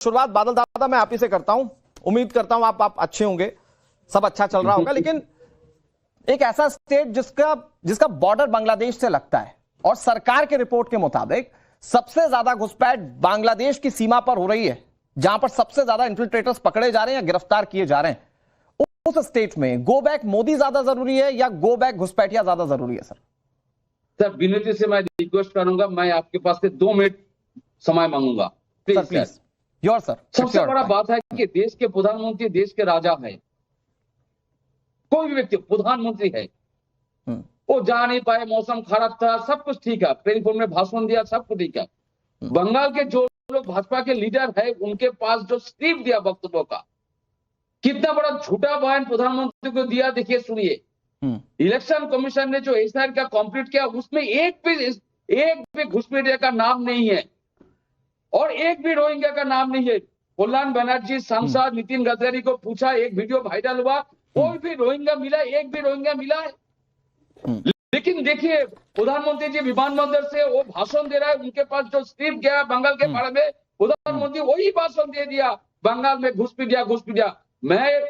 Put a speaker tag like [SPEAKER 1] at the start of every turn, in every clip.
[SPEAKER 1] शुरुआत बादल दादा मैं आप ही से करता हूं। उम्मीद करता हूं आप अच्छे होंगे, सब अच्छा चल रहा होगा। लेकिन एक ऐसा स्टेट जिसका बॉर्डर बांग्लादेश से लगता है और सरकार के रिपोर्ट के मुताबिक सबसे ज्यादा घुसपैठ बांग्लादेश की सीमा पर हो रही है, जहां पर सबसे ज्यादा इन्फिल्ट्रेटर्स पकड़े जा रहे हैं या गिरफ्तार किए जा रहे हैं, उस स्टेट में गो बैक मोदी ज्यादा जरूरी है या गो बैक घुसपैठिया ज्यादा जरूरी है?
[SPEAKER 2] सर विनती से मैं रिक्वेस्ट करूंगा, मैं आपके पास से 2 मिनट समय मांगूंगा प्लीज।
[SPEAKER 1] Your sir.
[SPEAKER 2] सबसे बड़ा बात है कि देश के प्रधानमंत्री देश के राजा है, कोई भी व्यक्ति प्रधानमंत्री है, वो जा नहीं पाए, मौसम खराब था, सब कुछ ठीक है, टेलीफोन में भाषण दिया, सब कुछ ठीक है। बंगाल के जो लोग भाजपा के लीडर है उनके पास जो स्क्रिप्ट दिया वक्तव्यों का, कितना बड़ा झूठा बयान प्रधानमंत्री को दिया, देखिए सुनिए। इलेक्शन कमीशन ने जो एसआईआर का कंप्लीट किया उसमें एक भी घुसपैठिया का नाम नहीं है और एक भी रोहिंग्या का नाम नहीं है। कल्याण बनर्जी सांसद नितिन गडकरी को पूछा, एक वीडियो वायरल हुआ, कोई भी रोहिंग्या मिला, एक भी रोहिंग्या मिला है? लेकिन देखिए प्रधानमंत्री जी विमानबंदर से वो भाषण दे रहा है, उनके पास जो स्क्रिप्ट गया बंगाल के बारे में, प्रधानमंत्री वही भाषण दे दिया, बंगाल में घुसपैठिया। मैं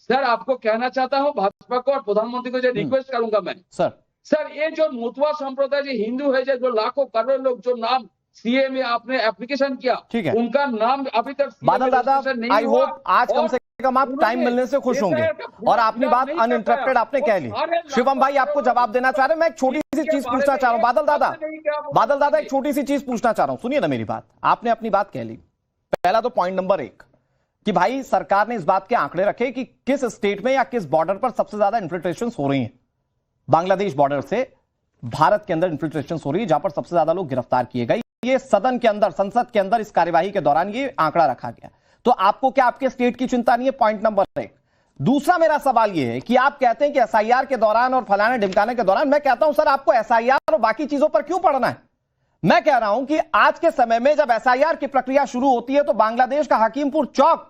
[SPEAKER 2] सर आपको कहना चाहता हूं, भाजपा को और प्रधानमंत्री को जो रिक्वेस्ट करूंगा मैं, सर ये जो मुतवा संप्रदाय जो हिंदू है, जो लाखों करोड़ लोग जो नाम सीए में आपने एप्लीकेशन किया, उनका नाम अभी तक
[SPEAKER 1] बादल दादा आई होप आज कम से कम आप टाइम मिलने से खुश होंगे और आपने बात अनइंटरप्टेड आपने कह ली। शिवम भाई आपको जवाब देना चाह रहे हैं, मैं एक छोटी सी चीज पूछना चाह रहा हूं। बादल दादा एक छोटी सी चीज पूछना चाह रहा हूं, सुनिए ना मेरी बात। आपने अपनी बात कह ली। पहला तो पॉइंट नंबर 1 कि भाई सरकार ने इस बात के आंकड़े रखे कि किस स्टेट में या किस बॉर्डर पर सबसे ज्यादा इन्फिल्ट्रेशन हो रही हैं। बांग्लादेश बॉर्डर से भारत के अंदर इन्फिल्ट्रेशन हो रही है, जहां पर सबसे ज्यादा लोग गिरफ्तार किए गए। ये सदन के अंदर, संसद के अंदर इस कार्यवाही के दौरान ये आंकड़ा रखा गया। तो आपको क्या आपके स्टेट की चिंता नहीं है? Point number 1। दूसरा मेरा सवाल यह है कि आप कहते हैं कि एसआईआर के दौरान और फलाने ढिमकाने के दौरान, मैं कहता हूं सर आपको एसआईआर और बाकी चीजों पर क्यों पढ़ना है? मैं कह रहा हूं कि आज के समय में जब एसआईआर की प्रक्रिया शुरू होती है तो बांग्लादेश का हकीमपुर चौक,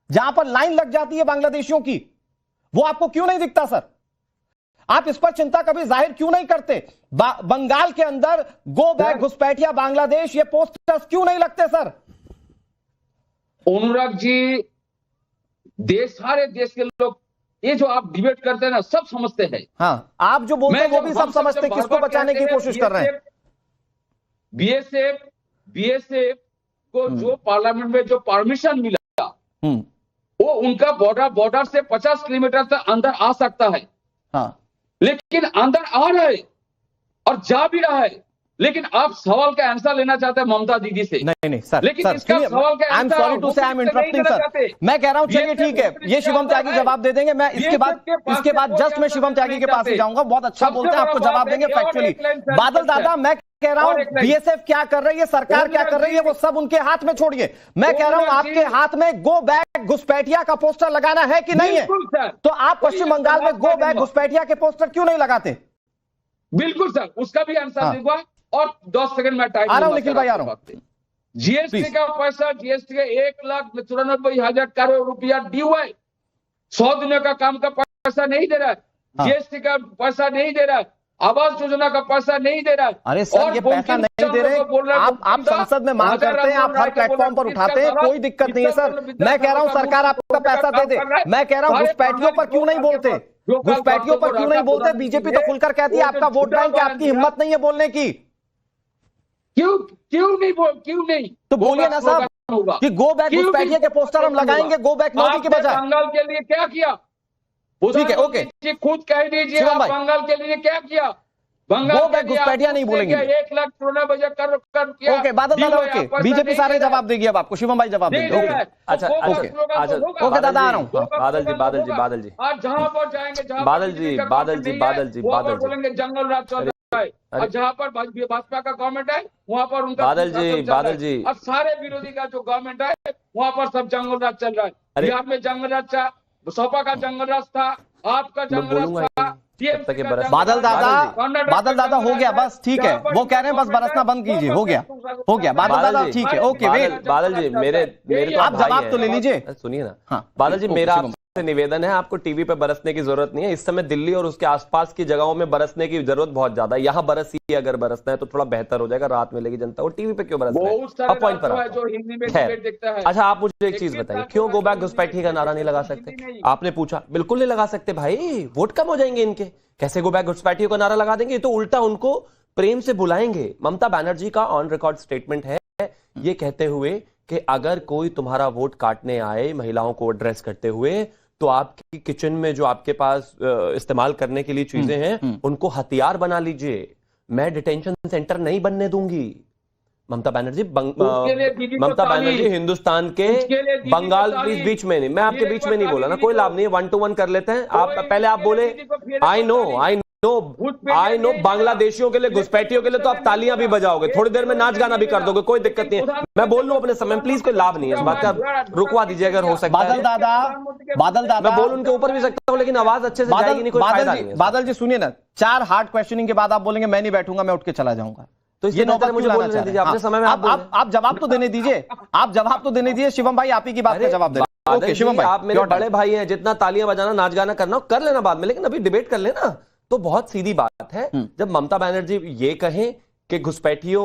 [SPEAKER 1] जहां पर लाइन लग जाती है बांग्लादेशियों की, वो आपको क्यों नहीं दिखता सर? आप इस पर चिंता कभी जाहिर क्यों नहीं करते? बंगाल के अंदर गो बैक घुसपैठिया बांग्लादेश, ये पोस्टर्स क्यों नहीं लगते सर?
[SPEAKER 2] अनुराग जी, सारे देश के लोग ये जो आप डिबेट करते हैं ना, सब समझते हैं।
[SPEAKER 1] हाँ, आप जो बोलते हैं वो भी सब समझते हैं। किसको बचाने की कोशिश कर रहे हैं?
[SPEAKER 2] बीएसएफ को जो पार्लियामेंट में जो परमिशन मिला, वो उनका बॉर्डर से 50 किलोमीटर तक अंदर आ सकता है।
[SPEAKER 1] हाँ।
[SPEAKER 2] लेकिन अंदर आ रहा है और जा भी रहा है। लेकिन आप सवाल का आंसर लेना चाहते हैं ममता दीदी से?
[SPEAKER 1] नहीं सर,
[SPEAKER 2] लेकिन
[SPEAKER 1] सर,
[SPEAKER 2] इसका सवाल का
[SPEAKER 1] आई एम सॉरी टू से आई एम इंटरप्टिंग सर। मैं कह रहा हूं चलिए ठीक है, ये शिवम त्यागी जवाब दे देंगे। मैं इसके बाद जस्ट मैं शिवम त्यागी के पास ही जाऊंगा। बहुत अच्छा बोलते हैं, आपको जवाब देंगे फैक्चुअली। बादल दादा मैं कह रहा हूं बीएसएफ क्या कर रही है, सरकार क्या कर रही है, वो सब उनके हाथ में छोड़िए। मैं कह रहा हूं आपके हाथ में गो बैक घुसपैठिया का पोस्टर लगाना है कि नहीं है? तो आप पश्चिम बंगाल में गो बैक घुसपैठिया के पोस्टर क्यों नहीं लगाते?
[SPEAKER 2] बिल्कुल सर, उसका भी आंसर दूंगा और 10 सेकंड में टाइम
[SPEAKER 1] आ रहा हूं। निखिल भाई आ रहा हूं।
[SPEAKER 2] जीएसटी का पैसा, जीएसटी का 1,94,000 करोड़ रुपया ड्यू है। 100 दिनों का काम का पैसा नहीं दे रहा है, जीएसटी का पैसा नहीं दे रहा है, आवास योजना का पैसा नहीं दे रहा है।
[SPEAKER 1] अरे सर, ये पैसा नहीं दे रहे, आप संसद में मांग करते हैं, आप हर प्लेटफॉर्म पर उठाते हैं, कोई दिक्कत नहीं है सर। मैं कह रहा हूं सरकार आपका पैसा दे दे। मैं कह रहा हूं घुसपैठियों पर क्यों नहीं बोलते? घुसपैठियों पर क्यों नहीं बोलते? बीजेपी तो खुलकर कहती है आपका वोट बैंक है, आपकी हिम्मत नहीं है बोलने की।
[SPEAKER 2] क्यों नहीं?
[SPEAKER 1] तो बोलिए ना साहब कि गो बैक घुसपैठिया के पोस्टर हम लगाएंगे गो बैक मोदी के बजाय।
[SPEAKER 2] बंगाल के लिए क्या किया?
[SPEAKER 1] ठीक है, ओके,
[SPEAKER 2] खुद कह दीजिए बंगाल के लिए क्या किया?
[SPEAKER 1] गो बैक घुसपैठिया नहीं बोलेंगे।
[SPEAKER 2] 1,94,000 करोड़ किया।
[SPEAKER 1] ओके बादल दादा, ओके बीजेपी सारे जवाब देगी। अब आपको शिवम भाई जवाब देंगे। ओके
[SPEAKER 3] अच्छा
[SPEAKER 1] ओके दादा आ रहा हूँ।
[SPEAKER 3] बादल जी
[SPEAKER 2] आज जहां पर जाएंगे,
[SPEAKER 3] बादल
[SPEAKER 2] जी जंगल राज चल रहा है, और जहां पर भाजपा का गवर्नमेंट है वहां पर उनका
[SPEAKER 3] बादल जी
[SPEAKER 2] और सारे विरोधी का जो गवर्नमेंट है वहां पर सब जंगल राज चल रहा है। बिहार में जंगल राज था, सपा का जंगल राज था, आपका जंगल राज था।
[SPEAKER 1] बादल दादा हो गया बस, ठीक है। वो कह रहे हैं बस बरसना बंद कीजिए, हो गया बादल दादा, ठीक है, ओके।
[SPEAKER 3] बादल जी मेरे
[SPEAKER 1] आप जवाब तो ले लीजिए।
[SPEAKER 3] सुनिए ना।
[SPEAKER 1] हाँ
[SPEAKER 3] बादल जी, मेरा से निवेदन है, आपको टीवी पे बरसने की जरूरत नहीं है। इस समय दिल्ली और उसके आसपास की जगहों में बरसने की जरूरत बहुत ज्यादा है। यहाँ बरसिए, अगर बरसना है तो थोड़ा बेहतर हो जाएगा, राहत मिलेगी जनता को। टीवी पे क्यों बरसना है? अब पॉइंट पर
[SPEAKER 2] जो हिंदी में
[SPEAKER 3] खैर,
[SPEAKER 2] डिबेट देखता है।
[SPEAKER 3] अच्छा आप मुझे एक चीज बताइए, क्यों गो बैक घुसपैठी का नारा नहीं लगा सकते? आपने पूछा, बिल्कुल नहीं लगा सकते भाई, वोट कम हो जाएंगे इनके। कैसे गो बैक घुसपैठी का नारा लगा देंगे? तो उल्टा उनको प्रेम से बुलाएंगे। ममता बनर्जी का ऑन रिकॉर्ड स्टेटमेंट है ये कहते हुए कि अगर कोई तुम्हारा वोट काटने आए, महिलाओं को एड्रेस करते हुए, तो आपकी किचन में जो आपके पास इस्तेमाल करने के लिए चीजें हैं उनको हथियार बना लीजिए। मैं डिटेंशन सेंटर नहीं बनने दूंगी। ममता बनर्जी ममता बनर्जी हिंदुस्तान के बंगाल बीच में नहीं, मैं आपके बीच में नहीं बोला ना, कोई लाभ नहीं है, 1-to-1 कर लेते हैं। आप पहले आप बोले आई नो बांग्लादेशियों के लिए, घुसपैठियों के लिए तो आप तालियां भी बजाओगे, थोड़ी देर में नाच गाना भी कर दोगे, कोई दिक्कत नहीं है। मैं बोल लूं अपने समय, प्लीज कोई लाभ नहीं है इस बात का, रुकवा दीजिए अगर हो सकता है।
[SPEAKER 1] बादल दादा
[SPEAKER 3] मैं बोल उनके ऊपर भी सकता हूं, लेकिन आवाज अच्छे से जाएगी नहीं, कोई फायदा नहीं है।
[SPEAKER 1] बादल जी सुनिए ना, 4 हार्ड क्वेश्चनिंग के बाद आप बोलेंगे मैं नहीं बैठूंगा, मैं उठ के चला जाऊंगा,
[SPEAKER 3] तो ये नौबत मुझे बोलने दीजिए, अपने समय में
[SPEAKER 1] आप जवाब तो देने दीजिए, आप जवाब तो देने दीजिए। शिवम भाई आप ही की बात का जवाब दें। ओके शिवम भाई,
[SPEAKER 3] आप मेरे बड़े भाई हैं, जितना तालियां बजाना, नाच गाना करना हो कर लेना बाद में, लेकिन अभी डिबेट कर लेना। तो बहुत सीधी बात है, जब ममता बनर्जी ये कहें कि घुसपैठियों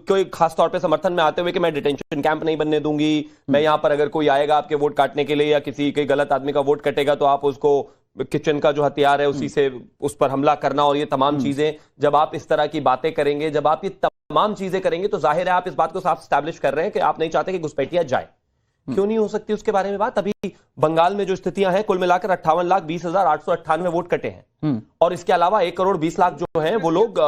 [SPEAKER 3] कोई खास तौर पे समर्थन में आते हुए कि मैं डिटेंशन कैंप नहीं बनने दूंगी, मैं यहां पर अगर कोई आएगा आपके वोट काटने के लिए या किसी के गलत आदमी का वोट कटेगा तो आप उसको किचन का जो हथियार है उसी से उस पर हमला करना, और ये तमाम चीजें, जब आप इस तरह की बातें करेंगे, जब आप ये तमाम चीजें करेंगे, तो जाहिर है आप इस बात को साफ स्टैब्लिश कर रहे हैं कि आप नहीं चाहते कि घुसपैठियां जाए। क्यों नहीं हो सकती उसके बारे में बात? अभी बंगाल में जो स्थितियां हैं, कुल मिलाकर 58,20,898 वोट कटे हैं, और इसके अलावा 1,20,00,000 जो हैं वो लोग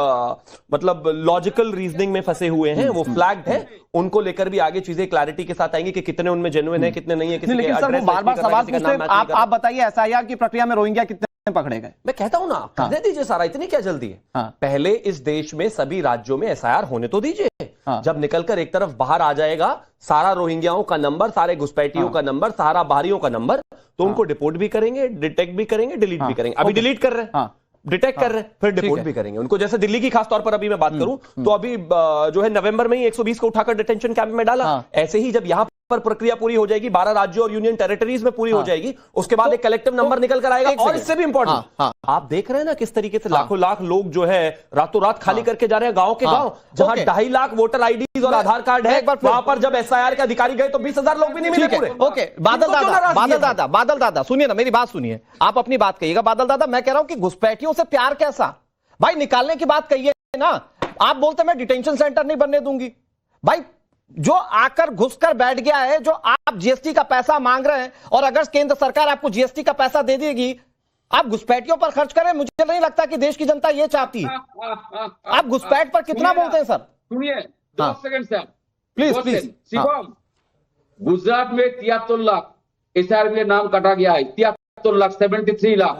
[SPEAKER 3] मतलब लॉजिकल रीजनिंग में फंसे हुए हैं, वो फ्लैग्ड है। उनको लेकर भी आगे चीजें क्लैरिटी के साथ आएंगी कि कितने उनमें जेन्युइन है, कितने नहीं है। किसी
[SPEAKER 1] लेकिन सर वो बार-बार सवाल पूछते हैं, आप बताइए एसआईआर की प्रक्रिया में रोहिंग्या कितने पकड़े गए?
[SPEAKER 3] मैं कहता हूं ना, करने दीजिए सारा, इतनी क्या जल्दी है? पहले इस देश में सभी राज्यों में एसआईआर होने तो दीजिए। जब निकलकर एक तरफ बाहर आ जाएगा सारा रोहिंग्याओं का नंबर, सारे घुसपैठियों का नंबर, सारा बाहरियों का नंबर, तो उनको डिपोर्ट भी करेंगे, डिटेक्ट भी करेंगे, डिलीट भी करेंगे। अभी डिलीट कर रहे हैं, डिटेक्ट कर रहे हैं, फिर डिपोर्ट भी करेंगे उनको। जैसे दिल्ली की खास तौर पर अभी मैं बात करूं तो अभी जो है नवंबर में ही 120 को उठाकर डिटेंशन कैंप में डाला। ऐसे ही जब यहां पर प्रक्रिया पूरी हो जाएगी, 12 राज्यों और यूनियन टेरिटरीज में पूरी हो जाएगी, उसके बाद एक कलेक्टिव नंबर निकल कर आएगा। और इससे भी इंपॉर्टेंट, आप देख रहे हैं ना किस तरीके से लाखों लाख लोग जो है रातों रात खाली करके जा रहे हैं गांव के गांव, जहां 2.5 लाख वोटर आईडीज और आधार कार्ड है, वहां पर जब एसआईआर के अधिकारी गए तो 20,000 लोग भी नहीं मिले पूरे।
[SPEAKER 1] ओके बादल दादा सुनिए ना, मेरी बात सुनिए, आप अपनी बात कहिएगा। बादल दादा मैं कह रहा हूं कि घुसपैठियों से प्यार कैसा भाई, निकालने की बात कहिए ना। आप बोलते मैं डिटेंशन सेंटर नहीं बनने दूंगी भाई, जो आकर घुसकर बैठ गया है, जो आप जीएसटी का पैसा मांग रहे हैं, और अगर केंद्र सरकार आपको जीएसटी का पैसा दे देगी, आप घुसपैठियों पर खर्च करें। मुझे नहीं लगता कि देश की जनता ये चाहती है। आप घुसपैठ पर कितना बोलते हैं सर?
[SPEAKER 2] सुनिए 10 second sir,
[SPEAKER 1] please.
[SPEAKER 2] Shivam, Gujarat में 73 लाख एसआईआर में नाम कटा गया है, 73 लाख, 73 लाख,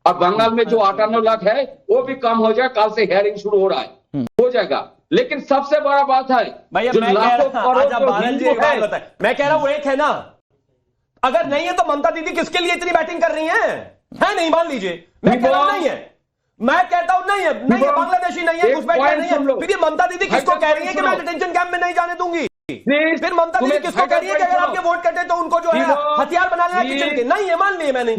[SPEAKER 2] और बंगाल में जो 58 लाख है वो भी कम हो जाए, कल से हेयरिंग शुरू हो रहा है, हो जाएगा। लेकिन सबसे बड़ा बात है
[SPEAKER 3] भैया, मैं कह रहा हूं एक है ना, अगर नहीं है तो ममता दीदी किसके लिए इतनी बैटिंग कर रही है नहीं? मान लीजिए, मैं कह रहा हूं नहीं है, मैं कहता हूं नहीं है, बांग्लादेशी नहीं है, घुसपैठ नहीं है, फिर ये ममता दीदी किसको कह रही है कि मैं डिटेंशन कैंप में नहीं जाने दूंगी? फिर ममता दीदी किसको कह रही है कि अगर आपके वोट कटे तो उनको जो है हथियार बना लेना किचन के? नहीं है, मान लिए मैंने।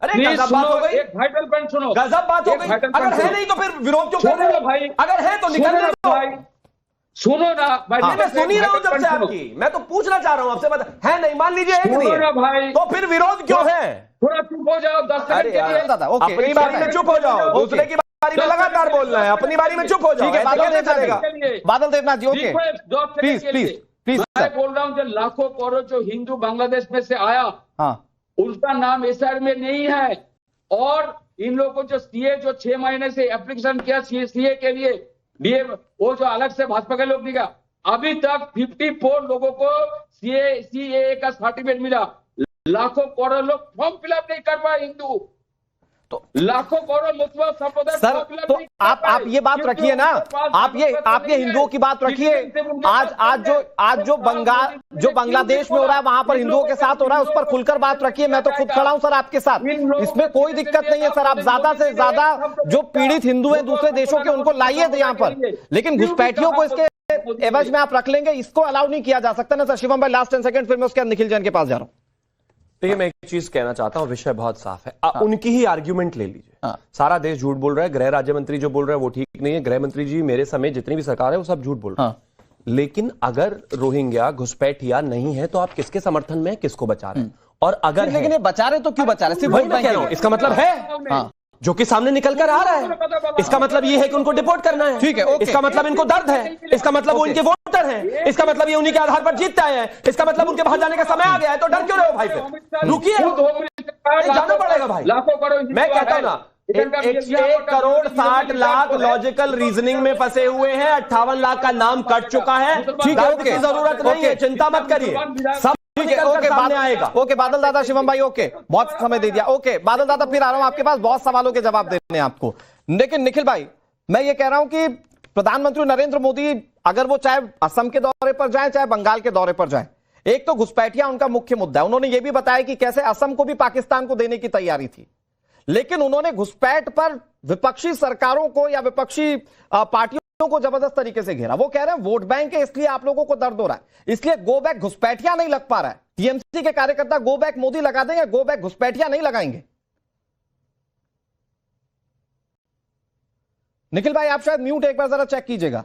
[SPEAKER 3] अरे गजब बात हो गई,
[SPEAKER 2] एक वाइटल पॉइंट सुनो,
[SPEAKER 3] गजब बात हो गई। अगर है नहीं तो फिर विरोध क्यों कर रहे हो भाई? अगर है तो निकल भाई,
[SPEAKER 2] सुनो ना भाई,
[SPEAKER 3] मैं सुन ही रहा हूं जब से आपकी, मैं तो पूछना चाह रहा हूं आपसे, बता है नहीं, मान लीजिए एक नहीं है
[SPEAKER 2] भाई,
[SPEAKER 3] तो फिर विरोध क्यों है?
[SPEAKER 2] थोड़ा चुप हो जाओ 10 सेकंड के लिए।
[SPEAKER 3] अपनी बारी में चुप हो जाओ, दूसरे की बारी में लगातार बोलना है, अपनी बारी में चुप हो जाओ।
[SPEAKER 1] बादल देवनाथ जी ओके, प्लीज
[SPEAKER 2] मैं बोल रहा हूं जो लाखों करोड़ जो हिंदू बांग्लादेश में से आया, उनका नाम एसआईआर में नहीं है। और इन लोगों को जो सीए जो 6 महीने से एप्लीकेशन किया सीए के लिए, डीए वो जो अलग से भाजपा के लोग दिखा, अभी तक 54 लोगों को सीए का सर्टिफिकेट मिला। लाखों करोड़ लोग फॉर्म फिलअप नहीं कर पाए हिंदू, तो लाखों करोड़ मुस्लिम संप्रदाय
[SPEAKER 1] सर, तो आप ये बात रखिए ना, आप ये हिंदुओं की बात रखिए। आज जो बांग्लादेश में हो रहा है वहां पर हिंदुओं के साथ हो रहा है, उस पर खुलकर बात रखिए। मैं तो खुद खड़ा हूं सर आपके साथ, इसमें कोई दिक्कत नहीं है सर। आप ज्यादा से ज्यादा जो पीड़ित हिंदू हैं दूसरे देशों के, उनको लाइए यहाँ पर, लेकिन घुसपैठियों को इसके एवज में आप रख लेंगे, इसको अलाउ नहीं किया जा सकता ना सर। शिवम भाई लास्ट 10 सेकंड, फिर मैं उसके बाद निखिल जैन के पास जा रहा हूं।
[SPEAKER 3] देखिए मैं एक चीज कहना चाहता हूं, विषय बहुत साफ है। उनकी ही आर्ग्यूमेंट ले लीजिए। सारा देश झूठ बोल रहा है, गृह राज्य मंत्री जो बोल रहा है वो ठीक नहीं है, गृह मंत्री जी मेरे समेत जितनी भी सरकार है वो सब झूठ बोल रहे हैं। लेकिन अगर रोहिंग्या घुसपैठिया नहीं है तो आप किसके समर्थन में, किसको बचा रहे हैं? और अगर
[SPEAKER 1] लेकिन ये बचा रहे तो क्यों बचा रहे? सिर्फ
[SPEAKER 3] वही मैं कह रहा हूं, इसका मतलब है जो कि सामने निकल कर आ रहा है, इसका मतलब ये है कि उनको डिपोर्ट करना है।
[SPEAKER 1] ठीक है, ओके।
[SPEAKER 3] इसका मतलब इनको दर्द है, इसका मतलब वो इनके वोटर हैं, इसका मतलब ये उन्हीं के आधार पर जीतते आए हैं, इसका मतलब उनके बाहर जाने का समय आ गया है। तो डर क्यों रहे हो भाई? फिर रुकिए, जाना पड़ेगा भाई। मैं कहता हूं ना, 1,60,00,000 लॉजिकल रीजनिंग में फंसे हुए हैं, 58 लाख का नाम कट चुका है।
[SPEAKER 1] ठीक है, ओके,
[SPEAKER 3] जरूरत नहीं है, चिंता मत करिए, सब
[SPEAKER 1] ठीक है, ओके, सामने आएगा। ओके बादल दादा, शिवम भाई, ओके, बहुत समय दे दिया। ओके बादल दादा, फिर आ रहा हूं आपके पास, बहुत सवालों के जवाब देने हैं आपको। लेकिन निखिल भाई, मैं ये कह रहा हूं कि प्रधानमंत्री नरेंद्र मोदी अगर वो चाहे असम के दौरे पर जाए चाहे बंगाल के दौरे पर जाए, एक तो घुसपैठिया उनका मुख्य मुद्दा है। उन्होंने ये भी बताया कि कैसे असम को भी पाकिस्तान को देने की तैयारी थी, लेकिन उन्होंने घुसपैठ पर विपक्षी सरकारों को या विपक्षी पार्टियों को जबरदस्त तरीके से घेरा। वो कह रहे हैं वोट बैंक है, इसलिए आप लोगों को दर्द हो रहा है, इसलिए गो बैक घुसपैठिया नहीं लग पा रहा है। टीएमसी के कार्यकर्ता गो बैक मोदी लगा देंगे, गो बैक घुसपैठिया नहीं लगाएंगे। निखिल भाई, आप शायद म्यूट, एक बार जरा चेक कीजिएगा।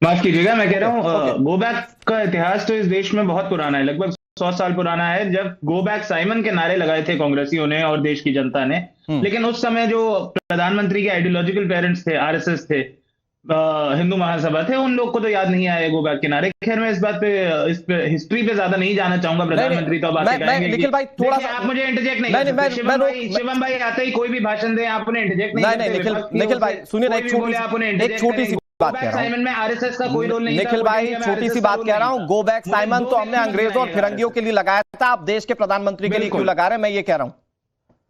[SPEAKER 4] माफ कीजिएगा, मैं कह रहा हूं गो बैक का इतिहास तो इस देश में बहुत पुराना है, लगभग 100 साल पुराना है। जब गो बैक साइमन के नारे लगाए थे कांग्रेसियों ने और देश की जनता ने, लेकिन उस समय जो प्रधानमंत्री के आइडियोलॉजिकल पेरेंट्स थे, आरएसएस थे, हिंदू महासभा थे, उन लोग को तो याद नहीं आए गो बैक के नारे। खैर मैं इस बात पे, इस पे हिस्ट्री पे ज्यादा नहीं जाना चाहूंगा, प्रधानमंत्री तो बात करेंगे।
[SPEAKER 1] निखिल भाई थोड़ा सा
[SPEAKER 4] आप मुझे इंटरजेक्ट नहीं, शिवम भाई आते ही कोई भी भाषण दें आप उन्हें इंटरजेक्ट नहीं।
[SPEAKER 1] निखिल भाई सुनिए ना, एक छोटी सी बात कह रहा हूं,
[SPEAKER 4] में आरएसएस का कोई रोल नहीं।
[SPEAKER 1] निखिल भाई छोटी सी बात कह रहा हूं, गो बैक साइमन तो हमने अंग्रेजों और फिरंगियों के लिए लगाया था, आप देश के प्रधानमंत्री के लिए क्यों लगा रहे हैं, मैं ये कह रहा हूं।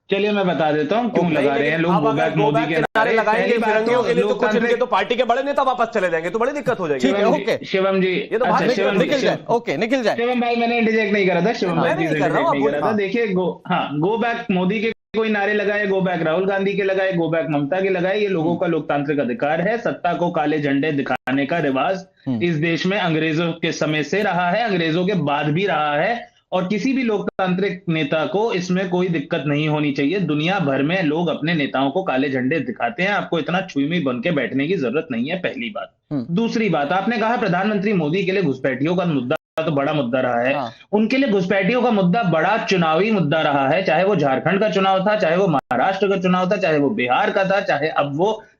[SPEAKER 4] चलिए मैं बता देता हूं क्यों लगा रहे हैं लोग गो बैक मोदी के नारे
[SPEAKER 3] लगाएंगे फिरंगियों के लिए, तो कुछ इनके तो पार्टी के बड़े नेता वापस चले जाएंगे तो बड़ी दिक्कत हो जाएगी।
[SPEAKER 1] ठीक है, ओके
[SPEAKER 4] शिवम जी,
[SPEAKER 3] ये तो
[SPEAKER 1] निकल जाए, ओके निकल जाए।
[SPEAKER 4] शिवम भाई मैंने इंटरजेक्ट नहीं करा था, शिवम भाई नहीं कर रहा था। देखिए गो बैक मोदी के कोई नारे लगाए, गो बैक राहुल गांधी के लगाए, गो बैक ममता के लगाए, ये लोगों का लोकतांत्रिक अधिकार है। सत्ता को काले झंडे दिखाने का रिवाज इस देश में अंग्रेजों के समय से रहा है, अंग्रेजों के बाद भी रहा है, और किसी भी लोकतांत्रिक नेता को इसमें कोई दिक्कत नहीं होनी चाहिए। दुनिया भर में लोग अपने नेताओं को काले झंडे दिखाते हैं, आपको इतना छुईमी बन के बैठने की जरूरत नहीं है, पहली बात। दूसरी बात, आपने कहा प्रधानमंत्री मोदी के लिए घुसपैठियों का मुद्दा तो बड़ा मुद्दा रहा है। उनके लिए घुसपैठियों का मुद्दा बड़ा चुनावी मुद्दा रहा है, चाहे वो झारखंड का चुनाव था, चाहे वो महाराष्ट्र का चुनाव था, चाहे वो बिहार का था,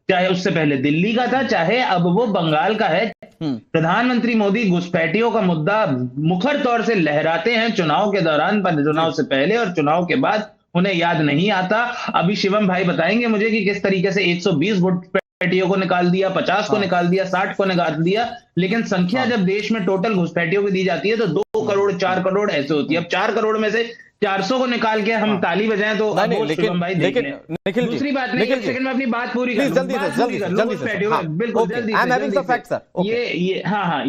[SPEAKER 4] चाहे उससे पहले दिल्ली का था, चाहे अब वो बंगाल का है। प्रधानमंत्री मोदी घुसपैठियों का मुद्दा मुखर तौर से लहराते हैं चुनाव के दौरान, चुनाव से पहले और चुनाव के बाद उन्हें याद नहीं आता। अभी शिवम भाई बताएंगे मुझे कि किस तरीके से 120 घुसपैठियों को निकाल दिया, 50 को निकाल दिया, 60 को निकाल दिया, लेकिन संख्या जब देश में टोटल घुसपैठियों की दी जाती है तो 2 करोड़ 4 करोड़ ऐसे होती है। अब 4 करोड़ में से 400 को निकाल के हम ताली बजाएं तो
[SPEAKER 1] लेकिन
[SPEAKER 4] दूसरी बात नहीं, एक सेकंड में अपनी बात पूरी कर,
[SPEAKER 1] जल्दी से
[SPEAKER 4] बिल्कुल जल्दी।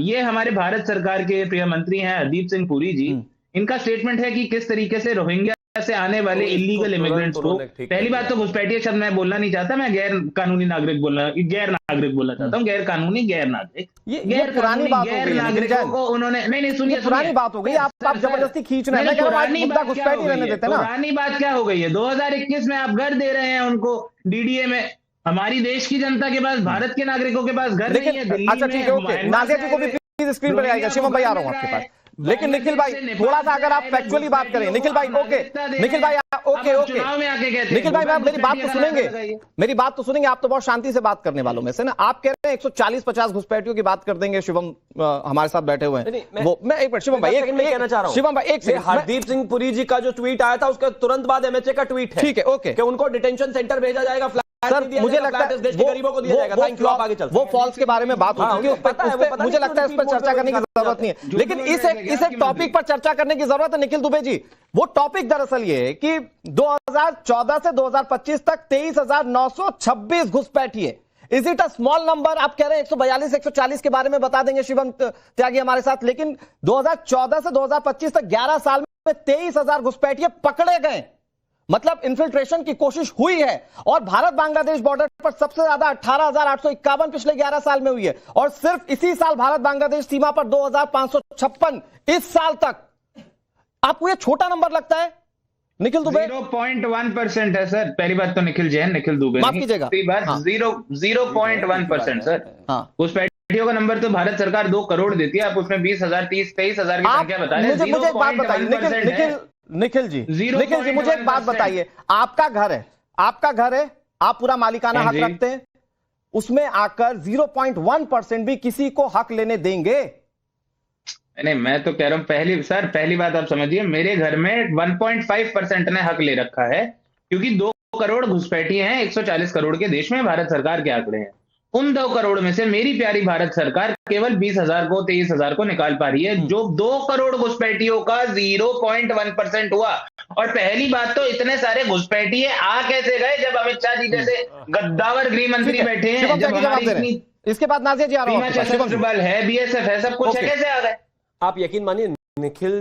[SPEAKER 4] ये हमारे भारत सरकार के प्रिय मंत्री हैं हरदीप सिंह पुरी जी, इनका स्टेटमेंट है कि किस तरीके से रोहिंग्या से आने वाले इलीगल इमिग्रेंट्स को, पहली बात तो घुसपैठिया शब्द मैं बोलना नहीं चाहता, मैं गैर नागरिक बोलना चाहता हूँ, गैर कानूनी गैर नागरिक।
[SPEAKER 1] ये पुरानी बात हो गई,
[SPEAKER 4] नागरिकों को उन्होंने नहीं सुनिए,
[SPEAKER 1] पुरानी बात हो गई, आप जबरदस्ती खींच रहे हैं। घुसपैठी रहने देते ना,
[SPEAKER 4] पुरानी बात क्या हो गई है? 2021 में आप घर दे रहे हैं उनको डीडीए में। हमारी देश की जनता के पास, भारत के नागरिकों के पास घर नहीं है।
[SPEAKER 1] अच्छा ठीक है, ओके, नाजिया जी को भी प्लीज स्क्रीन पर आएगा। शिवम भाई आ रहा हूँ आपके पास, लेकिन निखिल भाई थोड़ा सा अगर आप फैक्चुअली बात करें, निखिल भाई ओके, निखिल भाई ओके, निखिल भाई आप मेरी बात तो सुनेंगे, आप तो बहुत शांति से बात करने वालों में से ना। आप कह रहे हैं 140-50 घुसपैठियों की बात कर देंगे, शिवम हमारे साथ बैठे हुए हैं, वो मैं एक मिनट शिवम भाई कहना चाह रहा हूं, शिवम भाई एक सेकंड,
[SPEAKER 3] हरदीप सिंह पुरी जी का जो ट्वीट आया था उसके तुरंत बाद एमएचए का ट्वीट है,
[SPEAKER 1] ठीक है, ओके,
[SPEAKER 3] कि उनको डिटेंशन सेंटर भेजा जाएगा,
[SPEAKER 1] सर मुझे लगता है
[SPEAKER 3] गरीबों को दिया जाएगा। थैंक यू, आप आगे चलते हैं।
[SPEAKER 1] वो फॉल्स के बारे में बात हो चुकी है, मुझे लगता है इस पर चर्चा करने की जरूरत नहीं है, लेकिन इस एक टॉपिक पर चर्चा करने की जरूरत है निखिल दुबे जी। वो टॉपिक दरअसल ये है कि 2014 से 2025 तक 23,926 घुसपैठिए। Is it a small number? आप कह रहे हैं 142 140 के बारे में बता देंगे शिवम त्यागी हमारे साथ, लेकिन 2014 से 2025 तक 11 साल में 23,000 घुसपैठिए पकड़े गए। मतलब इन्फिल्ट्रेशन की कोशिश हुई है। और भारत बांग्लादेश बॉर्डर पर सबसे ज्यादा 18,851 पिछले 11 साल में हुई है, और सिर्फ इसी साल भारत बांग्लादेश सीमा पर 2,556 इस साल तक। आपको ये छोटा नंबर लगता है निखिल दुबे?
[SPEAKER 4] 0.1% है सर। पहली बात तो निखिल जैन, निखिल दुबे,
[SPEAKER 1] माफ कीजिएगा,
[SPEAKER 4] 0.1% सर। घुसपैठियों का नंबर तो भारत सरकार 2 करोड़ देती है, आप उसमें 20,000 23,000 की संख्या बता रहे हैं।
[SPEAKER 1] मुझे एक बात बताइए निखिल जी, मुझे एक बात बताइए, आपका घर है, आप पूरा मालिकाना हक रखते हैं, उसमें आकर 0.1% भी किसी को हक लेने देंगे?
[SPEAKER 4] नहीं, मैं तो कह रहा हूं पहली बात आप समझिए, मेरे घर में 1.5% ने हक ले रखा है, क्योंकि 2 करोड़ घुसपैठी हैं 140 करोड़ के देश में, भारत सरकार के आंकड़े हैं। उन 2 करोड़ में से मेरी प्यारी भारत सरकार केवल 20,000 को 23,000 को निकाल पा रही है, जो 2 करोड़ घुसपैठियों का 0.1% हुआ। और पहली बात तो इतने सारे घुसपैठिए आ कैसे गए जब अमित शाह जी जैसे गद्दावर गृह मंत्री बैठे हैं, जब हमारी इतनी
[SPEAKER 1] इसके बाद नाजिया जी आ रहा
[SPEAKER 4] सशस्त्र बल है, बीएसएफ है, सब कुछ है, कैसे आ गए?
[SPEAKER 3] आप यकीन मानिए निखिल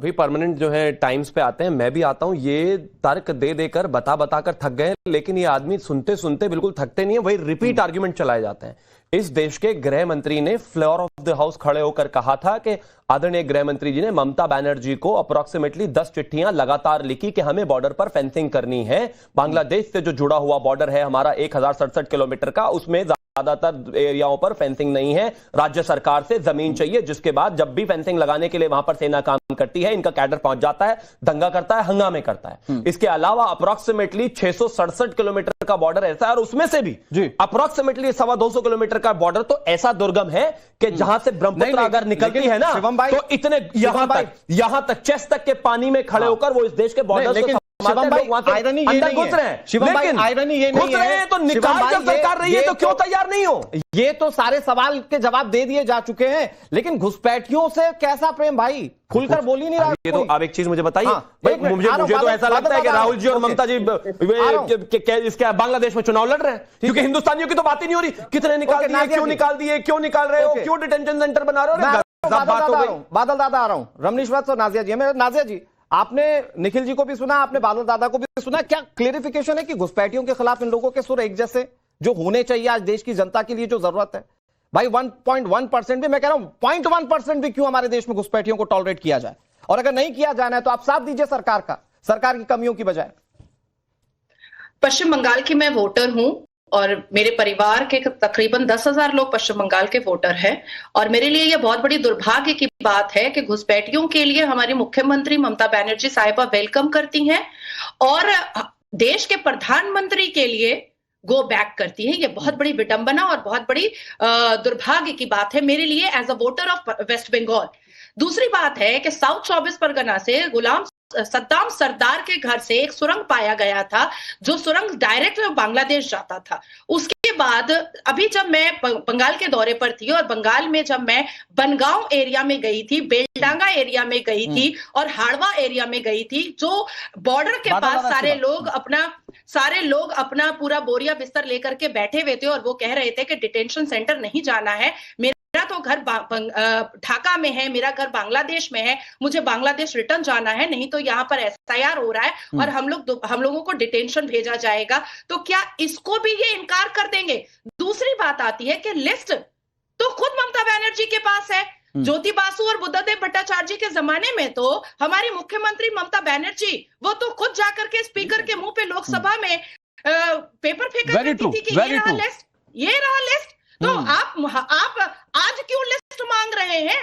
[SPEAKER 3] भी परमानेंट जो है टाइम्स पे आते हैं, मैं भी आता हूं, ये तर्क दे देकर बता कर थक गए, लेकिन ये आदमी सुनते सुनते बिल्कुल थकते नहीं है, वही रिपीट आर्ग्यूमेंट चलाए जाते हैं। इस देश के गृह मंत्री ने फ्लोर ऑफ द हाउस खड़े होकर कहा था कि आदरणीय गृह मंत्री जी ने ममता बनर्जी को अप्रोक्सीमेटली 10 चिट्ठियां लगातार लिखी कि हमें बॉर्डर पर फेंसिंग करनी है, बांग्लादेश से जो जुड़ा हुआ बॉर्डर है हमारा 1067 किलोमीटर का, उसमें ज्यादातर एरियाओं पर फेंसिंग नहीं है, राज्य सरकार से जमीन चाहिए, जिसके बाद जब भी फेंसिंग लगाने के लिए वहां पर सेना काम करती है, इनका कैडर पहुंच जाता है, दंगा करता है, हंगामे करता है। इसके अलावा अप्रोक्सीमेटली 667 किलोमीटर का बॉर्डर ऐसा है, और उसमें से भी अप्रोक्सीमेटली 250 किलोमीटर का बॉर्डर तो ऐसा दुर्गम है कि जहां से ब्रह्मपुत्र अगर निकलती है ना, तो इतने यहां तक चेस्ट तक के पानी में खड़े होकर वो इस देश के बॉर्डर को
[SPEAKER 1] शिवम भाई, आयरनी ये नहीं है। शिवम भाई, आयरनी ये नहीं है
[SPEAKER 3] तो निकाल जब सरकार रही है तो क्यों तैयार नहीं हो?
[SPEAKER 1] ये तो सारे सवाल के जवाब दे दिए जा चुके हैं, लेकिन घुसपैठियों से कैसा प्रेम भाई? खुलकर बोल ही नहीं रहा।
[SPEAKER 3] ये तो आप एक चीज मुझे बताइए, मुझे तो ऐसा लगता है कि राहुल जी और ममता जी इसके बांग्लादेश में चुनाव लड़ रहे हैं, क्योंकि हिंदुस्तानियों की तो बात ही नहीं हो रही, कितने निकाल दिए, क्यों निकाल दिए, क्यों निकाल रहे हो, क्यों डिटेंशन सेंटर बना रहे हो?
[SPEAKER 1] बादल दादा आ रहा हूं, रमनीश वत्स और नाजिया जी। नाजिया जी, आपने निखिल जी को भी सुना, आपने बादल दादा को भी सुना, क्या क्लेरिफिकेशन है कि घुसपैठियों के खिलाफ इन लोगों के सुर एक जैसे जो होने चाहिए आज देश की जनता के लिए जो जरूरत है? भाई 1.1% भी, मैं कह रहा हूं 0.1% भी क्यों हमारे देश में घुसपैठियों को टॉलरेट किया जाए? और अगर नहीं किया जाना है तो आप साथ दीजिए सरकार की कमियों की बजाय।
[SPEAKER 5] पश्चिम बंगाल की मैं वोटर हूं, और मेरे परिवार के तकरीबन 10,000 लोग पश्चिम बंगाल के वोटर हैं, और मेरे लिए यह बहुत बड़ी दुर्भाग्य की बात है कि घुसपैठियों के लिए हमारी मुख्यमंत्री ममता बनर्जी साहिबा वेलकम करती हैं, और देश के प्रधानमंत्री के लिए गो बैक करती है। यह बहुत बड़ी विडंबना और बहुत बड़ी दुर्भाग्य की बात है मेरे लिए as a voter of West Bengal. दूसरी बात है कि साउथ 24 परगना से गुलाम सद्दाम सरदार के घर से एक सुरंग पाया गया था, जो सुरंग डायरेक्ट बांग्लादेश जाता था। उसके बाद अभी जब मैं बंगाल के दौरे पर थी, और बंगाल में जब मैं बनगांव एरिया में गई थी, बेलडांगा एरिया में गई थी, और हाड़वा एरिया में गई थी, जो बॉर्डर के पास सारे लोग अपना पूरा बोरिया बिस्तर लेकर के बैठे हुए थे, और वो कह रहे थे कि डिटेंशन सेंटर नहीं जाना है, मेरा तो घर ढाका में है, मेरा घर बांग्लादेश में है, मुझे बांग्लादेश रिटर्न जाना है, नहीं तो यहाँ पर एसआईआर हो रहा है और हम लोगों को डिटेंशन भेजा जाएगा। तो क्या इसको भी ये इनकार कर देंगे? दूसरी बात आती है कि लिस्ट तो खुद ममता बनर्जी के पास है। ज्योति बासु और बुद्धदेव भट्टाचार्य जी के जमाने में तो हमारी मुख्यमंत्री ममता बनर्जी वो तो खुद जाकर के स्पीकर के मुंह पे लोकसभा में पेपर फेंका करती थी कि ये रहा लिस्ट। तो आप आज क्यों लिस्ट मांग रहे हैं?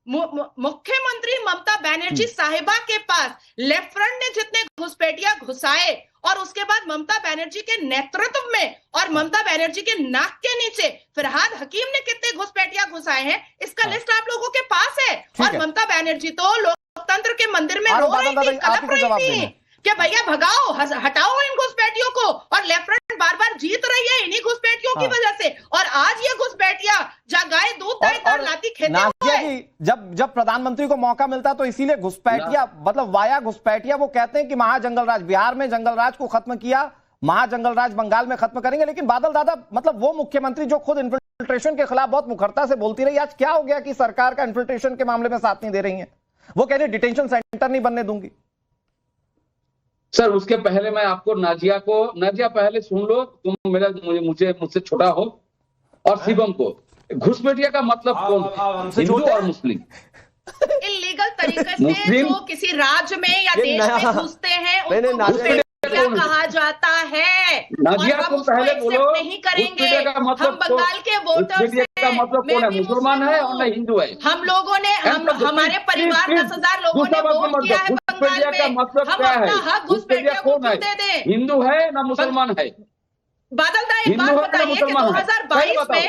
[SPEAKER 5] मुख्यमंत्री ममता बनर्जी साहिबा के पास लेफ्ट फ्रंट ने जितने घुसपैठिया घुसाए, और उसके बाद ममता बनर्जी के नेतृत्व में और ममता बनर्जी के नाक के नीचे फरहाद हकीम ने कितने घुसपैठिया घुसाए हैं, इसका लिस्ट आप लोगों के पास है। और ममता बनर्जी तो लोकतंत्र के मंदिर में रो रही थी, कलप रही थी कि भैया भगाओ, हटाओ इन घुसपैठियों को, और लेफ्ट फ्रंट बार बार जीत रही है इन्हीं घुसपैठियों की वजह से। और आज ये घुसपैठिया गाय दूध तार लाती खेते हुए।
[SPEAKER 1] जब प्रधानमंत्री को मौका मिलता तो इसीलिए घुसपैठिया, मतलब वाया घुसपैठिया, वो कहते हैं कि महाजंगल राज, बिहार में जंगल राज को खत्म किया, महाजंगल राज बंगाल में खत्म करेंगे। लेकिन बादल दादा, मतलब वो मुख्यमंत्री जो खुद इन्फिल्ट्रेशन के खिलाफ बहुत मुखरता से बोलती रही, आज क्या हो गया कि सरकार का इन्फिल्ट्रेशन के मामले में साथ नहीं दे रही है? वो कह रही डिटेंशन सेंटर नहीं बनने दूंगी।
[SPEAKER 2] सर उसके पहले मैं आपको नाजिया पहले सुन लो, तुम मुझसे छोटा हो, और शिवम को, घुसपैठिया का मतलब कौन है? हिंदू और मुस्लिम।
[SPEAKER 5] इलीगल तरीके से जो किसी राज्य में या देश में घुसते हैं उनको घुसपैठिया कहा जाता है,
[SPEAKER 2] नाजिया
[SPEAKER 5] और हम
[SPEAKER 2] तुम
[SPEAKER 5] उसको
[SPEAKER 2] पहले
[SPEAKER 5] एक्सेप्ट
[SPEAKER 2] बोलो,
[SPEAKER 5] नहीं करेंगे।
[SPEAKER 2] घुसपैठिया का मतलब
[SPEAKER 5] हम बंगाल के वोटर्स
[SPEAKER 2] का मतलब कौन है? मुसलमान है और न हिंदू है।
[SPEAKER 5] हम लोगों ने हमारे परिवार 10,000 लोगों ने वोट किया है बंगाल में।
[SPEAKER 2] का मतलब
[SPEAKER 5] हम
[SPEAKER 2] क्या है?
[SPEAKER 5] अपना हक घुसपैठिया को क्यों दे दें?
[SPEAKER 2] हिंदू है ना मुसलमान है?
[SPEAKER 5] बादल दा एक बात बताइए कि 2022 में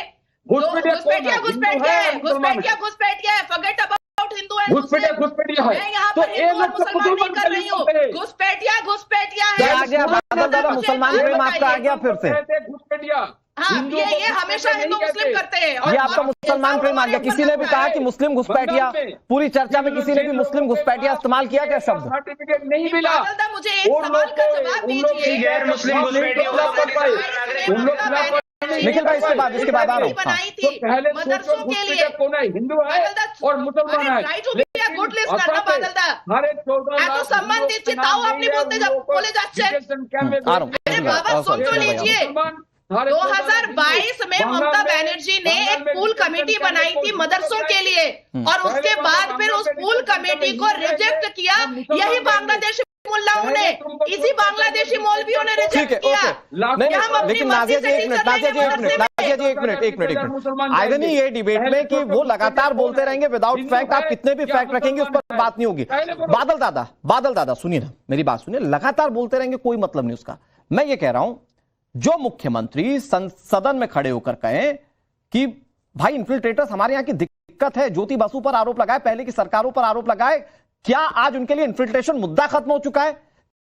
[SPEAKER 5] घुसपैठिया है, फॉरगेट अबाउट हिंदू एंड
[SPEAKER 2] घुसपैठिया है।
[SPEAKER 5] मैं यहाँ पर हिंदू और मुसलमान नहीं कर रही हूँ। घुसपैठिया है।
[SPEAKER 1] आ गया बादल दादा, मुसलमान प्रेम आपका आ गया फिर से।
[SPEAKER 2] घुसपैठिया,
[SPEAKER 5] हाँ, ये हमेशा हिंदू मुस्लिम करते हैं।
[SPEAKER 1] ये आपका मुसलमान प्रेम आ गया। किसी ने भी कहा कि मुस्लिम घुसपैठिया, पूरी चर्चा में किसी ने भी मुस्लिम घुसपैठिया इस्तेमाल किया क्या शब्द?
[SPEAKER 2] सर्टिफिकेट नहीं मिला।
[SPEAKER 5] बादल दा मुझे एक सवाल का जवाब दीजिए।
[SPEAKER 4] गैर मुस्लिम
[SPEAKER 1] निखिल भाई इसके बाद आ रहा हूँ।
[SPEAKER 5] बनाई थी
[SPEAKER 2] पहले
[SPEAKER 5] मदरसों के लिए।
[SPEAKER 2] कौन है? हिंदू है और मुसलमान है।
[SPEAKER 5] Try to be a good listener ना बादल दा। এত সম্মান দিচ্ছি তাও আপনি বলে যাচ্ছেন। अरे बाबा सुन तो लीजिए, 2022 में ममता बनर्जी ने एक पूल कमेटी बनाई थी मदरसों के लिए, और उसके बाद फिर उस पूल कमेटी को रिजेक्ट किया यही बांग्लादेशी मुल्लाओं ने, इसी बांग्लादेशी मौलवियों ने रिजेक्ट किया।
[SPEAKER 1] लेकिन नाजिया जी एक मिनट आयरनी ये डिबेट में कि वो लगातार बोलते रहेंगे विदाउट फैक्ट, आप कितने भी फैक्ट रखेंगे उस पर बात नहीं होगी। बादल दादा सुनिए ना, मेरी बात सुनिए, लगातार बोलते रहेंगे कोई मतलब नहीं उसका। मैं ये कह रहा हूं जो मुख्यमंत्री सदन में खड़े होकर कहें कि भाई इन्फिल्ट्रेटर्स हमारे यहां की दिक्कत है, ज्योति बसु पर आरोप लगाए, पहले की सरकारों पर आरोप लगाए, क्या आज उनके लिए इन्फिल्ट्रेशन मुद्दा खत्म हो चुका है?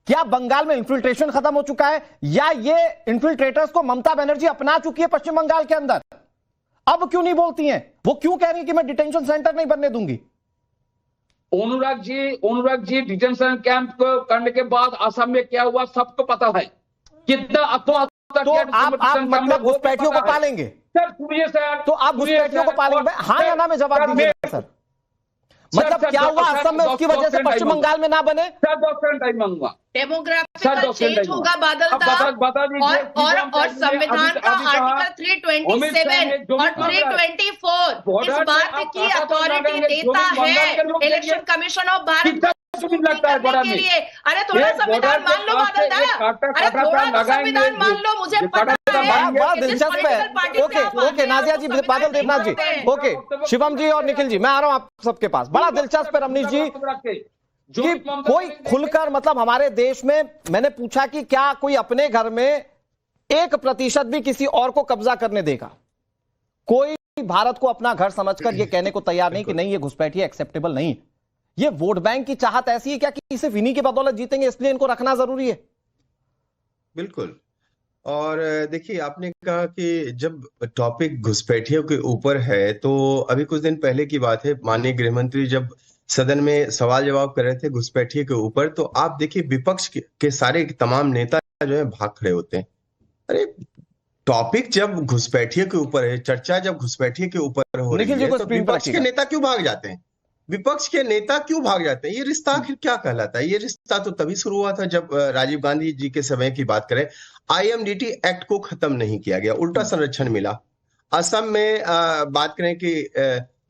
[SPEAKER 1] क्या बंगाल में इन्फिल्ट्रेशन खत्म हो चुका है, या ये इन्फिल्ट्रेटर्स को ममता बनर्जी अपना चुकी है पश्चिम बंगाल के अंदर? अब क्यों नहीं बोलती हैं? वो क्यों कह रही है कि मैं डिटेंशन सेंटर नहीं बनने दूंगी?
[SPEAKER 2] अनुराग जी डिटेंशन कैंप को करने के बाद असम में क्या हुआ सबको पता है। कितना
[SPEAKER 1] तो आप मतलब घुसपैठियों को पालेंगे?
[SPEAKER 2] सर सुनिए सर,
[SPEAKER 1] तो आप घुसपैठियों को पालेंगे? हाँ या ना में जवाब दीजिए सर। मतलब क्या हुआ असम में उसकी वजह से पश्चिम बंगाल में ना बने?
[SPEAKER 2] सर 2 सेकंड टाइम मांगूंगा।
[SPEAKER 5] डेमोग्राफिकल चेंज होगा बादल दा, और संविधान का आर्टिकल 327 और 324 इस बात की अथॉरिटी देता है इलेक्शन कमिशन ऑफ भारत
[SPEAKER 2] लगता है बड़ा
[SPEAKER 5] के लिए। अरे थोड़ा संविधान मान लो बादल दा, अरे थोड़ा संविधान मान लो, मुझे पता है।
[SPEAKER 1] बड़ा दिलचस्प है। ओके नाजिया जी, बादल देवनाथ जी, ओके शिवम जी और निखिल जी, मैं आ रहा हूं आप सबके पास। बड़ा दिलचस्प है रमनीश जी कि कोई खुलकर, मतलब हमारे देश में मैंने पूछा कि क्या कोई अपने घर में 1% भी किसी और को कब्जा करने देगा? कोई भारत को अपना घर समझकर यह कहने को तैयार नहीं कि नहीं ये घुसपैठिया एक्सेप्टेबल नहीं। ये वोट बैंक की चाहत ऐसी है क्या कि सिर्फ इन्हीं की बदौलत जीतेंगे इसलिए इनको रखना जरूरी है?
[SPEAKER 6] बिल्कुल। और देखिए आपने कहा कि जब टॉपिक घुसपैठियों के ऊपर है, तो अभी कुछ दिन पहले की बात है, माननीय गृहमंत्री जब सदन में सवाल जवाब कर रहे थे घुसपैठियों के ऊपर, तो आप देखिए विपक्ष के सारे तमाम नेता जो है भाग खड़े होते हैं। अरे टॉपिक जब घुसपैठियों के ऊपर है, चर्चा जब घुसपैठियों के ऊपर हो रही है, तो विपक्ष के नेता क्यों भाग जाते हैं? विपक्ष के नेता क्यों भाग जाते हैं? ये रिश्ता आखिर क्या कहलाता है? ये रिश्ता तो तभी शुरू हुआ था जब राजीव गांधी जी के समय की बात करें, IMDT एक्ट को खत्म नहीं किया गया, उल्टा संरक्षण मिला। असम में बात करें कि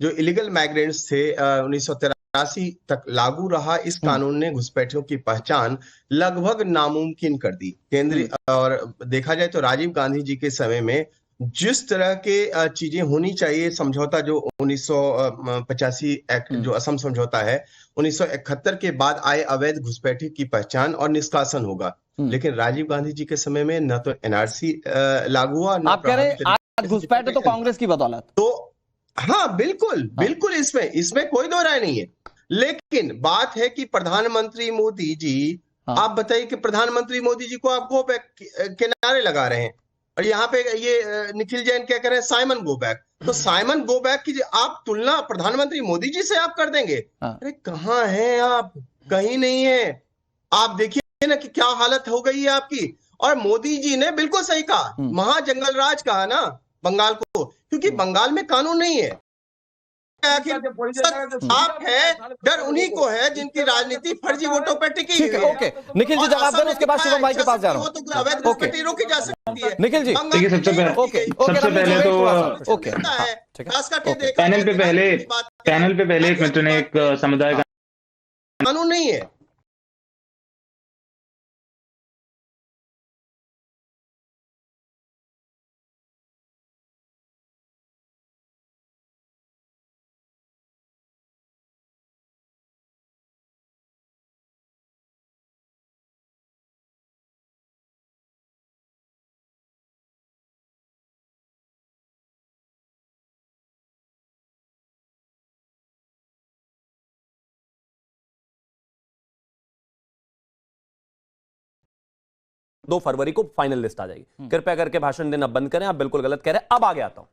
[SPEAKER 6] जो इलीगल माइग्रेंट्स थे 1983 तक लागू रहा, इस कानून ने घुसपैठियों की पहचान लगभग नामुमकिन कर दी। केंद्रीय और देखा जाए तो राजीव गांधी जी के समय में जिस तरह के चीजें होनी चाहिए, समझौता जो 1985 एक्ट जो असम समझौता है, 1971 के बाद आए अवैध घुसपैठी की पहचान और निष्कासन होगा। लेकिन राजीव गांधी जी के समय में न तो NRC लागू हुआ,
[SPEAKER 1] आप कह रहे हैं आज घुसपैठ तो कांग्रेस की बदौलत।
[SPEAKER 6] तो हाँ बिल्कुल इसमें कोई दो राय नहीं है। लेकिन बात है कि प्रधानमंत्री मोदी जी, आप बताइए कि प्रधानमंत्री मोदी जी को आप गो बैक के नारे लगा रहे हैं, और यहाँ पे ये निखिल जैन क्या कह रहे हैं, साइमन गो बैक। तो साइमन गो बैक की आप तुलना प्रधानमंत्री मोदी जी से आप कर देंगे? अरे कहाँ हैं आप? कहीं नहीं है। आप देखिए ना कि क्या हालत हो गई है आपकी। और मोदी जी ने बिल्कुल सही कहा, महाजंगल राज कहा ना बंगाल को, क्योंकि बंगाल में कानून नहीं है। आखिर सच आप है, डर उन्हीं को है जिनकी राजनीति फर्जी वोटों पर टिकी
[SPEAKER 1] ठीक है,
[SPEAKER 6] हुई
[SPEAKER 1] ओके निखिल जी जवाब दें, उसके बाद शिवम भाई के पास जा रहा हूँ।
[SPEAKER 6] तो अवैध घुसपैठी रोकी जा सकती है
[SPEAKER 1] निखिल जी
[SPEAKER 4] देखिए सबसे पहले तो
[SPEAKER 1] ओके
[SPEAKER 4] पैनल पे पहले एक मिनट ने एक समुदाय का
[SPEAKER 6] कानून नहीं है।
[SPEAKER 3] दो फरवरी को फाइनल लिस्ट आ जाएगी। कृपया करके भाषण देना बंद करें, आप बिल्कुल गलत कह रहे हैं। अब आगे आता हूं।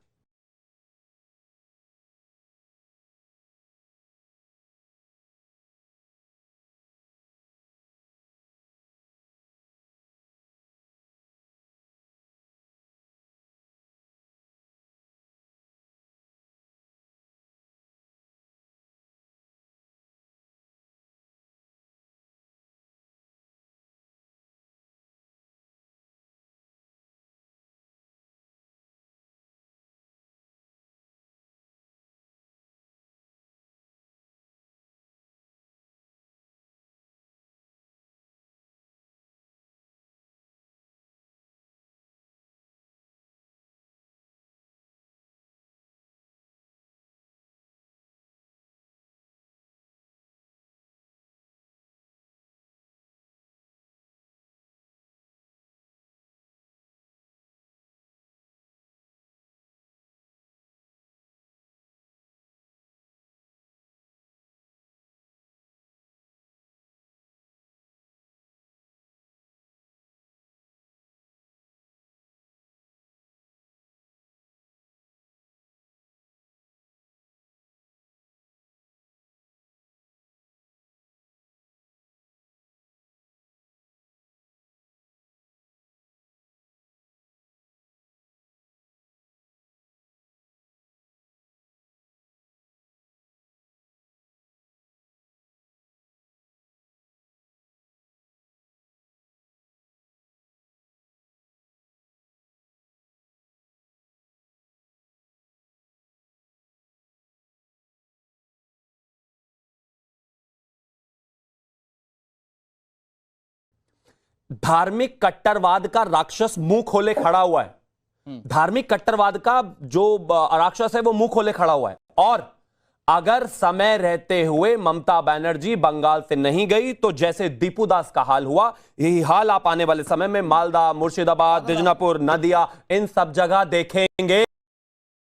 [SPEAKER 3] धार्मिक कट्टरवाद का राक्षस मुंह खोले खड़ा हुआ है। धार्मिक कट्टरवाद का जो राक्षस है वो मुंह खोले खड़ा हुआ है। और अगर समय रहते हुए ममता बनर्जी बंगाल से नहीं गई तो जैसे दीपू दास का हाल हुआ, यही हाल आप आने वाले समय में मालदा, मुर्शिदाबाद, दिजनापुर, नदिया, इन सब जगह देखेंगे।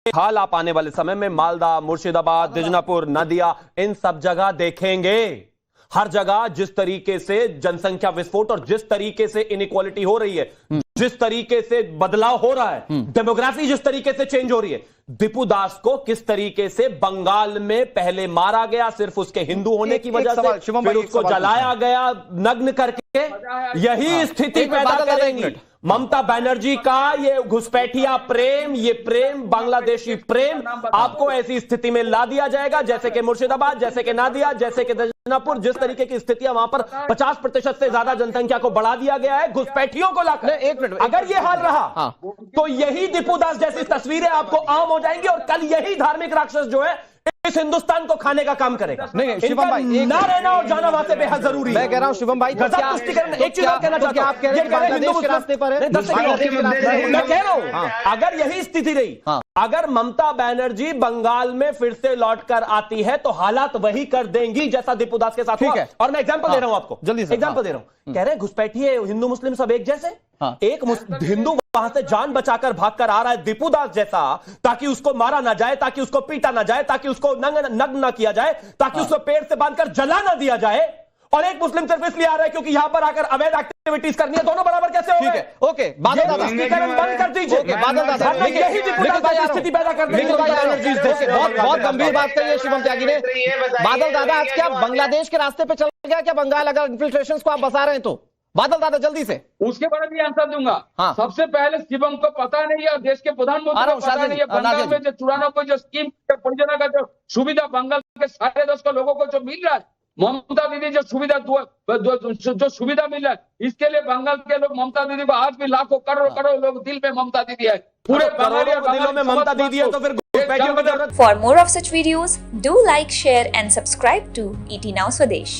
[SPEAKER 3] हाल आप आने वाले समय में मालदा, मुर्शिदाबाद, दिजनापुर, नदिया, इन सब जगह देखेंगे। हर जगह जिस तरीके से जनसंख्या विस्फोट और जिस तरीके से इनइक्वालिटी हो रही है, जिस तरीके से बदलाव हो रहा है, डेमोग्राफी जिस तरीके से चेंज हो रही है, दीपू दास को किस तरीके से बंगाल में पहले मारा गया सिर्फ उसके हिंदू होने की वजह से, फिर उसको जलाया गया नग्न करके। यही स्थिति पैदा करेंगी ममता बनर्जी का ये घुसपैठिया प्रेम, ये प्रेम बांग्लादेशी प्रेम आपको ऐसी स्थिति में ला दिया जाएगा जैसे कि मुर्शिदाबाद, जैसे कि नादिया, जैसे कि दिजनापुर, जिस तरीके की स्थितियां वहां पर 50% से ज्यादा जनसंख्या को बढ़ा दिया गया है घुसपैठियों को लाकर।
[SPEAKER 1] एक मिनट,
[SPEAKER 3] अगर ये हाल रहा तो यही दीपू दास जैसी तस्वीरें आपको आम हो जाएंगी और कल यही धार्मिक राक्षस जो है इस हिंदुस्तान को खाने का काम करेगा।
[SPEAKER 1] नहीं शिवम भाई,
[SPEAKER 3] ना रहना और जाना वहां से बेहद जरूरी है।
[SPEAKER 1] मैं कह रहा हूं शिवम भाई,
[SPEAKER 3] एक चीज और कहना चाहता हूं, आप कह रहे हैं बांग्लादेश के रास्ते पर है। मैं कह रहा हूं अगर यही स्थिति रही, अगर ममता बनर्जी बंगाल में फिर से लौटकर आती है तो हालात वही कर देंगी जैसा दीपू दास के साथ हुआ। और मैं एग्जांपल दे रहा हूं आपको, जल्दी से एग्जांपल दे रहा हूं। कह रहे हैं घुसपैठिए हिंदू मुस्लिम सब एक जैसे। एक हिंदू वहां से जान बचाकर भागकर आ रहा है दीपू दास जैसा, ताकि उसको मारा ना जाए, ताकि उसको पीटा ना जाए, ताकि उसको नग्न ना किया जाए, ताकि उसको पेड़ से बांधकर जला ना दिया जाए। और एक मुस्लिम सिर्फ इसलिए आ रहा है क्योंकि यहां पर आकर अवैध एक्टिविटीज करनी है। दोनों बराबर कैसे हो गए?
[SPEAKER 1] ओके बादल दादा
[SPEAKER 3] बंद कर दीजिए।
[SPEAKER 1] बादल दादा
[SPEAKER 3] यही स्थिति पैदा कर देंगे।
[SPEAKER 1] बहुत गंभीर बात कही है शिवम त्यागी ने। बादल दादा आज क्या बांग्लादेश के रास्ते पे चल गया क्या बंगाल, अगर इन्फिल्ट्रेशन को आप बसा रहे हैं तो? बादल दादा जल्दी से
[SPEAKER 2] उसके बारे में आंसर दूंगा।
[SPEAKER 1] हाँ।
[SPEAKER 2] सबसे पहले शिवम को पता नहीं है, देश के प्रधानमंत्री को पता नहीं है, बंगाल में जो चुराना को जो स्कीम परियोजना का जो सुविधा बंगाल के 10.5 लोगों को जो मिल रहा है, ममता दीदी जो सुविधा जो सुविधा मिल रहा है, इसके लिए बंगाल के लोग ममता दीदी को आज भी लाखों करोड़ों लोग दिल में ममता दीदी है, पूरे
[SPEAKER 1] करोड़ों दिलों में ममता दीदी है, तो फिर घुसपैठियों की जरूरत।
[SPEAKER 7] For more of such videos, do like, share and subscribe to ET Now Swadesh.